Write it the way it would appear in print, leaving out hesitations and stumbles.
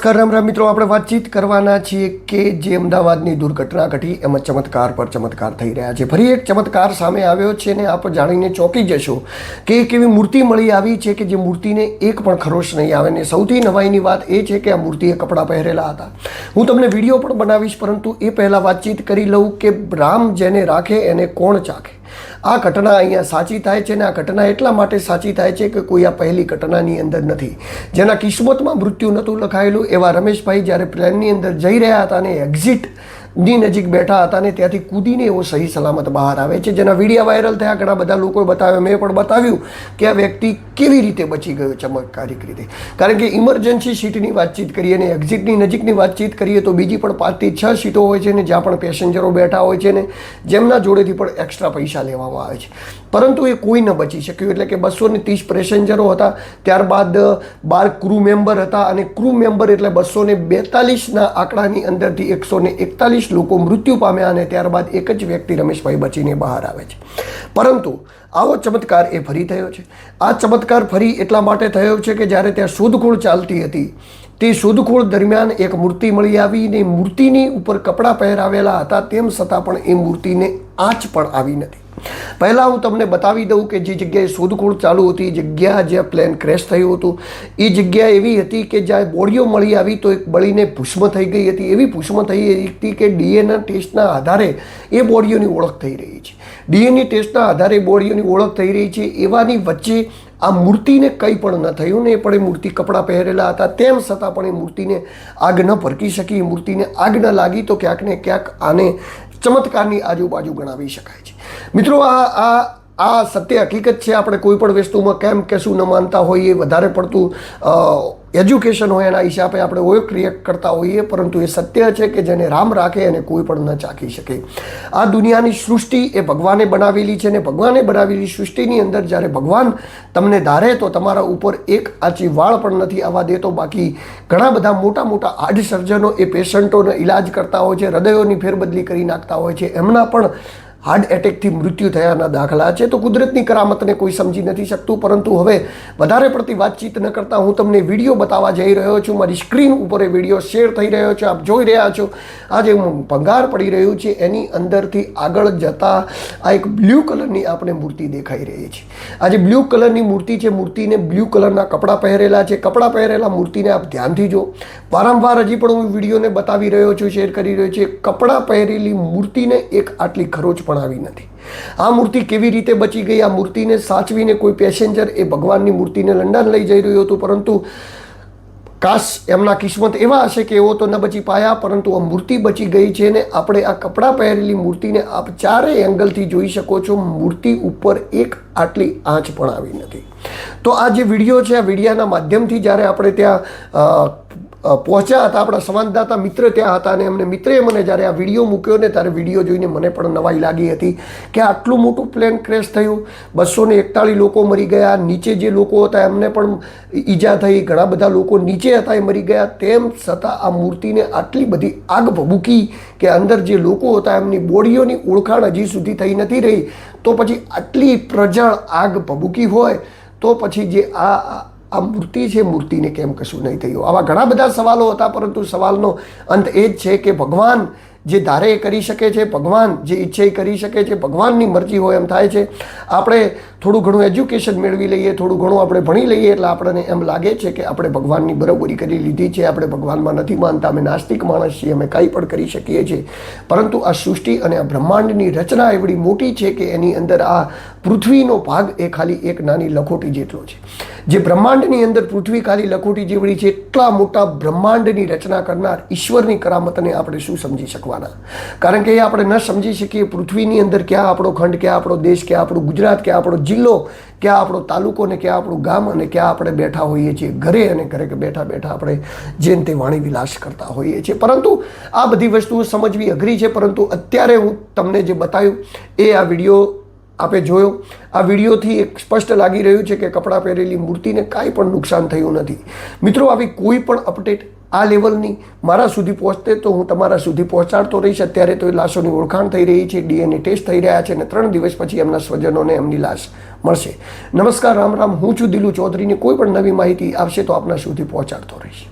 રામ રામ મિત્રો, આપણે વાતચીત કરવાના છીએ કે જે અમદાવાદની દુર્ઘટના ઘટી એમાં ચમત્કાર પર ચમત્કાર થઈ રહ્યા છે. ફરી એક ચમત્કાર સામે આવ્યો છે ને આપ જાણીને ચોંકી જશો કે એક એવી મૂર્તિ મળી આવી છે કે જે મૂર્તિને એક પણ ખરોશ નહીં આવે ને સૌથી નવાઈની વાત એ છે કે આ મૂર્તિએ કપડાં પહેરેલા હતા. હું તમને વિડીયો પણ બનાવીશ, પરંતુ એ પહેલાં વાતચીત કરી લઉં કે રામ જેને રાખે એને કોણ ચાખે. આ ઘટના અહીંયા સાચી થાય છે ને આ ઘટના એટલા માટે સાચી થાય છે કે કોઈ આ પહેલી ઘટનાની અંદર નથી. જેના કિસ્મતમાં મૃત્યુ નહોતું લખાયેલું એવા રમેશભાઈ જ્યારે પ્લેનની અંદર જઈ રહ્યા હતા અને એક્ઝિટની નજીક બેઠા હતા ને ત્યાંથી કૂદીને એવો સહી સલામત બહાર આવે છે, જેના વિડીયો વાયરલ થયા. ઘણા બધા લોકોએ બતાવ્યા, મેં પણ બતાવ્યું કે આ વ્યક્તિ કેવી રીતે બચી ગયો ચમત્કારિક રીતે. કારણ કે ઇમરજન્સી સીટની વાતચીત કરીએ અને એક્ઝિટની નજીકની વાતચીત કરીએ તો બીજી પણ 5 થી 6 સીટો હોય છે ને જ્યાં પણ પેસેન્જરો બેઠા હોય છે ને જેમના જોડેથી પણ એક્સ્ટ્રા પૈસા લેવામાં આવે છે, પરંતુ એ કોઈ ન બચી શક્યું. એટલે કે 230 પેસેન્જરો હતા, ત્યારબાદ 12 ક્રૂ મેમ્બર હતા અને ક્રૂ મેમ્બર એટલે 242ના આંકડાની અંદરથી 141 લોકો મૃત્યુ પામ્યા અને ત્યારબાદ એક જ વ્યક્તિ રમેશભાઈ બચીને બહાર આવે છે. પરંતુ આવો ચમત્કાર એ ફરી થયો છે. આ ચમત્કાર ફરી એટલા માટે થયો છે કે જ્યારે ત્યાં શોધખોળ ચાલતી હતી તે શોધખોળ દરમિયાન એક મૂર્તિ મળી આવી ને મૂર્તિની ઉપર કપડાં પહેરાવેલા હતા, તેમ છતાં પણ એ મૂર્તિને આંચ પણ આવી નથી. પહેલાં હું તમને બતાવી દઉં કે જે જગ્યાએ શોધખોળ ચાલુ હતી, જગ્યા જ્યાં પ્લેન ક્રેશ થયું હતું, એ જગ્યા એવી હતી કે જ્યાં બોડીઓ મળી આવી તો એક બળીને ભૂષ્મ થઈ ગઈ હતી. એવી ભૂષ્મ થઈ હતી કે ડીએનએ ટેસ્ટના આધારે એ બોડીઓની ઓળખ થઈ રહી છે. ડીએનએ ટેસ્ટના આધારે બોડીઓની ઓળખ થઈ રહી છે. એવાની વચ્ચે આ મૂર્તિને કંઈ પણ ન થયું ને એ પણ એ મૂર્તિ કપડાં પહેરેલા હતા, તેમ છતાં પણ એ મૂર્તિને આગ ન ભરકી શકી. મૂર્તિને આગ ન લાગી તો ક્યાંક ને ક્યાંક આને ચમત્કારની આજુબાજુ ગણાવી શકાય છે. મિત્રો, આ સત્ય હકીકત છે. આપણે કોઈ પણ વસ્તુમાં કેમ કે શું ન માનતા હોઈએ, વધારે પડતું એજ્યુકેશન હોય એના હિસાબે આપણે ઓયક રિએક્ટ કરતા હોઈએ, પરંતુ એ સત્ય છે કે જેને રામ રાખે એને કોઈ પણ ન ચાખી શકે. આ દુનિયાની સૃષ્ટિ એ ભગવાને બનાવેલી છે ને ભગવાને બનાવેલી સૃષ્ટિની અંદર જ્યારે ભગવાન તમને ધારે તો તમારા ઉપર એક આચી વાળ પણ નથી આવવા દેતો. બાકી ઘણા બધા મોટા મોટા હાર્ટ સર્જનો એ પેશન્ટોનો ઇલાજ કરતા હોય છે, હૃદયોની ફેરબદલી કરી નાખતા હોય છે, એમના પણ હાર્ટ એટેકથી મૃત્યુ થયાના દાખલા છે. તો કુદરતની કરામતને કોઈ સમજી નથી શકતું. પરંતુ હવે વધારે પડતી વાતચીત ન કરતાં હું તમને વિડીયો બતાવવા જઈ રહ્યો છું. મારી સ્ક્રીન ઉપર એ વિડીયો શેર થઈ રહ્યો છે, આપ જોઈ રહ્યા છો. આ જે ભંગાર પડી રહ્યું છે એની અંદરથી આગળ જતાં આ એક બ્લુ કલરની આપણે મૂર્તિ દેખાઈ રહી છે. આ જે બ્લુ કલરની મૂર્તિ છે, મૂર્તિને બ્લુ કલરના કપડાં પહેરેલા છે. કપડાં પહેરેલા મૂર્તિને આપ ધ્યાનથી જો. વારંવાર હજી પણ હું વિડીયોને બતાવી રહ્યો છું, શેર કરી રહ્યો છું. કપડાં પહેરેલી મૂર્તિને એક આટલી ખરોચ પણ આવી નથી. આ મૂર્તિ કેવી રીતે બચી ગઈ? આ મૂર્તિને સાચવીને કોઈ પેસેન્જર એ ભગવાનની મૂર્તિને લંડન લઈ જઈ રહ્યું હતું, પરંતુ કાશ એમના કિસ્મત એવા હશે કે એવો તો ન બચી પાયા, પરંતુ આ મૂર્તિ બચી ગઈ છે. ને આપણે આ કપડાં પહેરેલી મૂર્તિને આપ ચારે એંગલથી જોઈ શકો છો. મૂર્તિ ઉપર એક આટલી આંચ પણ આવી નથી. તો આ જે વિડીયો છે, આ વિડીયાના માધ્યમથી જ્યારે આપણે ત્યાં પહોંચ્યા હતા, આપણા સંવાદદાતા મિત્ર ત્યાં હતા અને એમને મિત્રએ મને જ્યારે આ વિડીયો મૂક્યો ને ત્યારે વિડીયો જોઈને મને પણ નવાઈ લાગી હતી કે આટલું મોટું પ્લેન ક્રેશ થયું, 241 લોકો મરી ગયા, નીચે જે લોકો હતા એમને પણ ઈજા થઈ, ઘણા બધા લોકો નીચે હતા એ મરી ગયા. તેમ છતાં આ મૂર્તિને આટલી બધી આગ ભભૂકી કે અંદર જે લોકો હતા એમની બોડીઓની ઓળખાણ હજી સુધી થઈ નથી રહી. તો પછી આટલી પ્રજળ આગ ભભૂકી હોય તો પછી જે આ મૂર્તિ છે, મૂર્તિને કેમ કશું નહીં થયું? આવા ઘણા બધા સવાલો હતા, પરંતુ સવાલનો અંત એ જ છે કે ભગવાન જે ધારે એ કરી શકે છે, ભગવાન જે ઈચ્છે એ કરી શકે છે, ભગવાનની મરજી હોય એમ થાય છે. આપણે થોડું ઘણું એજ્યુકેશન મેળવી લઈએ, થોડું ઘણું આપણે ભણી લઈએ એટલે આપણને એમ લાગે છે કે આપણે ભગવાનની બરોબરી કરી લીધી છે, આપણે ભગવાનમાં નથી માનતા, અમે નાસ્તિક માણસ છીએ, અમે કંઈ પણ કરી શકીએ છીએ. પરંતુ આ સૃષ્ટિ અને આ બ્રહ્માંડની રચના એવડી મોટી છે કે એની અંદર આ પૃથ્વીનો ભાગ એ ખાલી એક નાની લખોટી જેટલો છે. જે બ્રહ્માંડની અંદર પૃથ્વી ખાલી લખોટી જેવડી છે, એટલા મોટા બ્રહ્માંડની રચના કરનાર ઈશ્વરની કરામતને આપણે શું સમજી શકવાના? કારણ કે એ આપણે ન સમજી શકીએ. પૃથ્વીની અંદર ક્યાં આપણો ખંડ, ક્યાં આપણો દેશ, ક્યાં આપણું ગુજરાત, ક્યાં આપણો જિલ્લો, ક્યાં આપણો તાલુકો ને ક્યાં આપણું ગામ અને ક્યાં આપણે બેઠા હોઈએ છીએ ઘરે, અને ઘરે બેઠા બેઠા આપણે જેમ તે વાણી વિલાસ કરતા હોઈએ છીએ. પરંતુ આ બધી વસ્તુઓ સમજવી અઘરી છે. પરંતુ અત્યારે હું તમને જે બતાવ્યું એ આ વિડીયો આપે જોયો. આ વિડીયોથી એક સ્પષ્ટ લાગી રહ્યું છે કે કપડાં પહેરેલી મૂર્તિને કાંઈ પણ નુકસાન થયું નથી. મિત્રો, આવી કોઈ પણ અપડેટ આ લેવલની મારા સુધી પહોંચતે તો હું તમારા સુધી પહોંચાડતો રહીશ. અત્યારે તો એ લાશોની ઓળખાણ થઈ રહી છે, ડીએનએ ટેસ્ટ થઈ રહ્યા છે અને 3 દિવસ પછી એમના સ્વજનોને એમની લાશ મળશે. નમસ્કાર, રામ રામ. હું છું દિલુ ચૌધરીની. કોઈ પણ નવી માહિતી આવશે તો આપના સુધી પહોંચાડતો રહીશ.